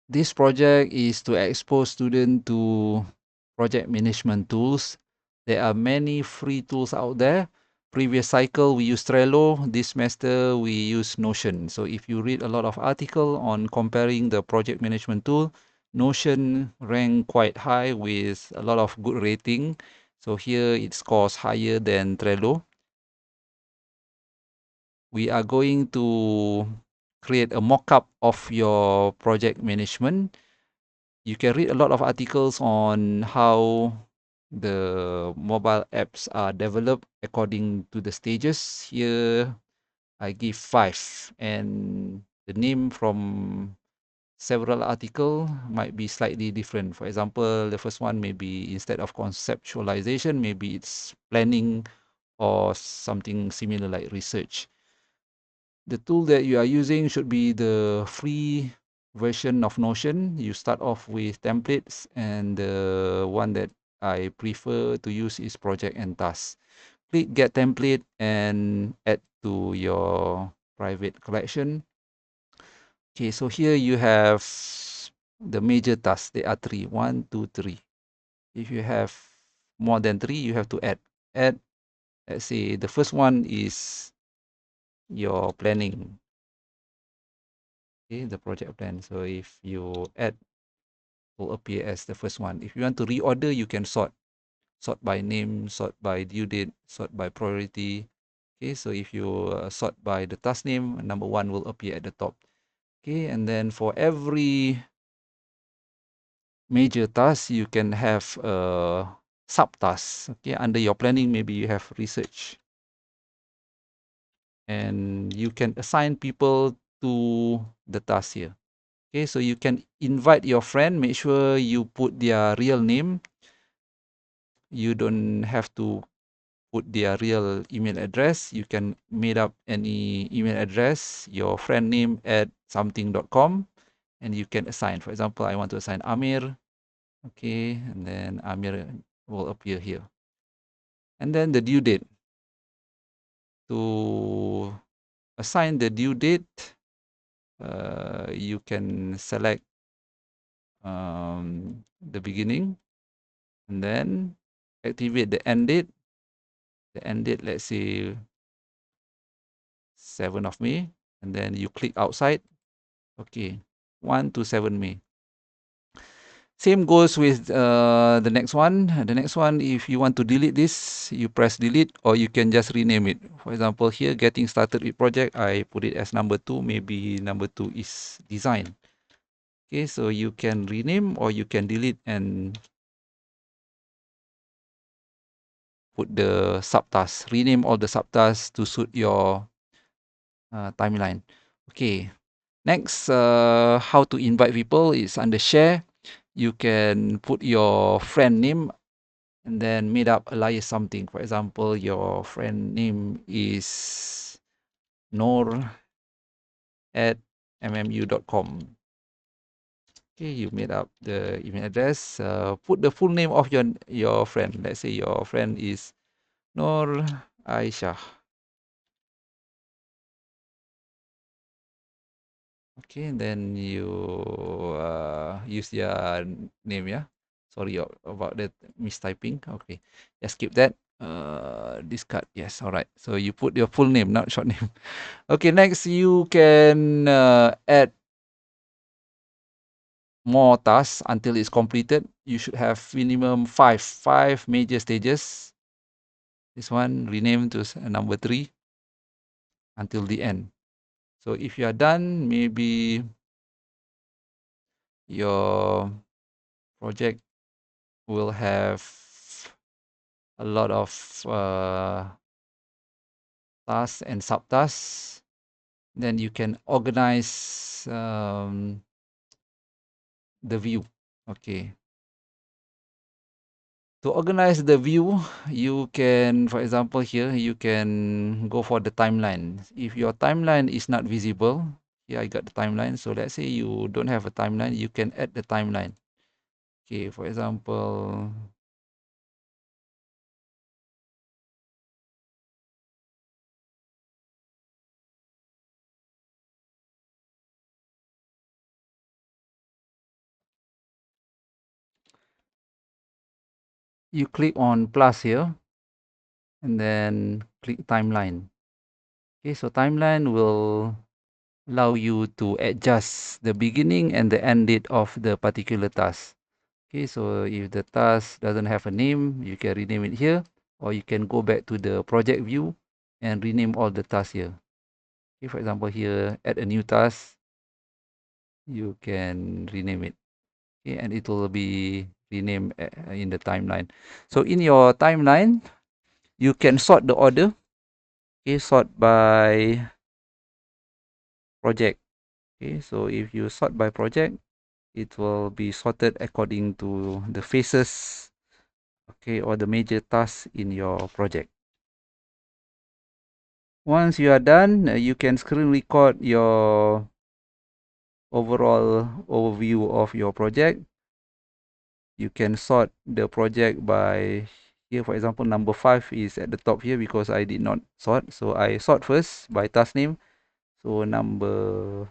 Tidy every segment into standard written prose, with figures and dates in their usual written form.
This project is to expose students to project management tools. There are many free tools out there. Previous cycle, we used Trello. This semester, we use Notion. So if you read a lot of article on comparing the project management tool, Notion rank quite high with a lot of good rating. So here it scores higher than Trello. We are going to create a mock-up of your project management. You can read a lot of articles on how the mobile apps are developed according to the stages. Here, I give 5, and the name from several article might be slightly different. For example, the first one maybe instead of conceptualization, maybe it's planning or something similar like research. The tool that you are using should be the free version of Notion. You start off with templates, and the one that I prefer to use is project and task. Click get template and add to your private collection. Okay, so here you have the major tasks. There are 3. 1, 2, 3. If you have more than 3, you have to add. Add, let's say the first one is your planning. Okay, the project plan. So if you add, will appear as the first one. If you want to reorder, you can sort. Sort by name, sort by due date, sort by priority. Okay, so if you sort by the task name, number 1 will appear at the top. Okay, and then for every major task, you can have a subtask. Okay, under your planning, maybe you have research. And you can assign people to the task here. Okay, so you can invite your friend, make sure you put their real name. You don't have to put their real email address. You can make up any email address, your friend name at something.com, and you can assign. For example, I want to assign Amir. Okay, and then Amir will appear here. And then the due date. To assign the due date, you can select the beginning, and then activate the end date. The end date, let's say 7 of May, and then you click outside. Okay, 1 to 7 May. Same goes with the next one. The next one, if you want to delete this, you press delete, or you can just rename it. For example, here, getting started with project, I put it as number 2. Maybe number 2 is design. Okay, so you can rename or you can delete and put the subtasks. Rename all the subtasks to suit your timeline. Okay, next, how to invite people is under share. You can put your friend name and then meet up alias something. For example, your friend name is Noor at mmu.com. Okay, you made up the email address. Put the full name of your friend. Let's say your friend is Noor Aisyah. Okay, and then you use their name, yeah. Sorry about that mistyping. Okay, just skip that. Discard. Yes, all right. So you put your full name, not short name. Okay, next you can add more tasks until it's completed. You should have minimum five major stages. This one rename to number 3 until the end. So if you are done, maybe your project will have a lot of tasks and subtasks. Then you can organize the view. Okay. To organize the view, you can, for example, here, you can go for the timeline. If your timeline is not visible, here I got the timeline. So let's say you don't have a timeline, you can add the timeline. Okay, for example, you click on plus here and then click timeline. Okay, so timeline will allow you to adjust the beginning and the end date of the particular task. Okay, so if the task doesn't have a name, you can rename it here, or you can go back to the project view and rename all the tasks here. Okay, for example, here, add a new task, you can rename it. Okay, and it will be renamed in the timeline. So in your timeline, you can sort the order. Okay, sort by project. Okay, so if you sort by project, it will be sorted according to the phases, okay, or the major tasks in your project. Once you are done, you can screen record your overall overview of your project. You can sort the project by here, for example, number 5 is at the top here because I did not sort. So I sort first by task name. So number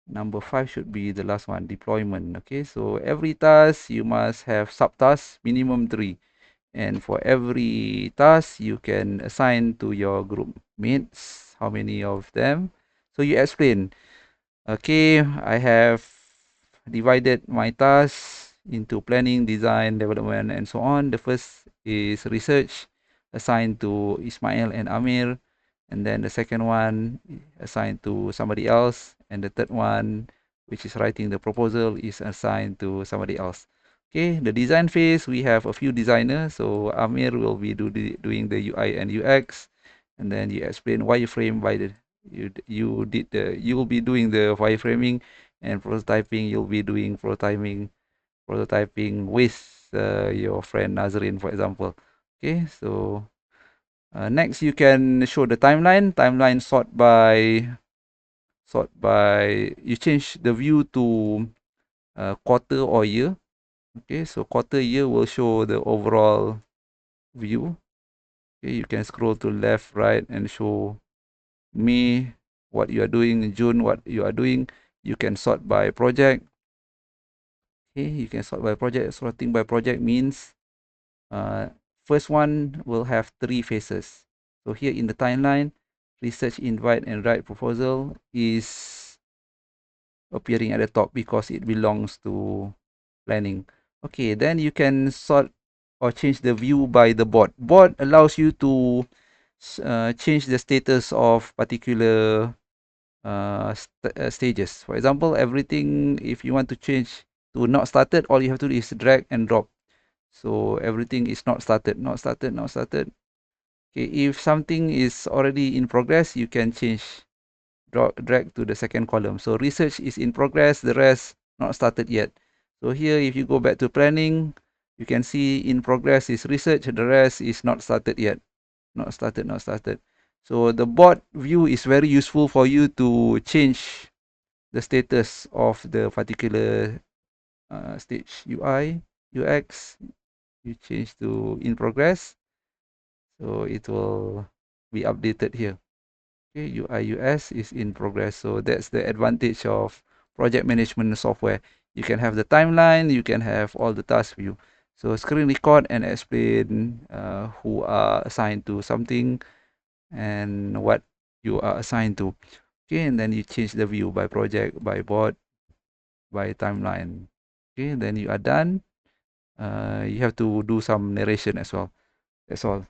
5 should be the last one, deployment. Okay, so every task you must have subtasks, minimum 3. And for every task, you can assign to your group mates how many of them. So you explain, okay, I have divided my tasks into planning, design, development, and so on. The first is research, assigned to Ismail and Amir. And then the second one assigned to somebody else. And the third one, which is writing the proposal, is assigned to somebody else. Okay, the design phase, we have a few designers. So Amir will be doing the UI and UX. And then you explain wireframe by the you will be doing the wireframing, and prototyping you'll be doing prototyping with your friend Nazrin, for example. Okay, so next you can show the timeline sort by you change the view to quarter or year. Okay, so quarter year will show the overall view. Okay, you can scroll to left, right, and show May what you are doing, in June what you are doing. You can sort by project. Okay, you can sort by project. Sorting by project means first one will have 3 phases. So here in the timeline, research, invite, and write proposal is appearing at the top because it belongs to planning. Okay, then you can sort or change the view by the board. Board allows you to change the status of particular stages. For example, everything, if you want to change to not started, all you have to do is drag and drop. So everything is not started, not started, not started. Okay, if something is already in progress, you can change, drag to the second column. So research is in progress, the rest not started yet. So here, if you go back to planning, you can see in progress is research, the rest is not started yet. Not started, not started. So the board view is very useful for you to change the status of the particular stage. UI, UX, you change to in progress, so it will be updated here. Okay, UI US is in progress. So that's the advantage of project management software. You can have the timeline, you can have all the task view. So screen record and explain who are assigned to something and what you are assigned to. Okay, and then you change the view by project, by board, by timeline. Okay, then you are done. You have to do some narration as well. That's all.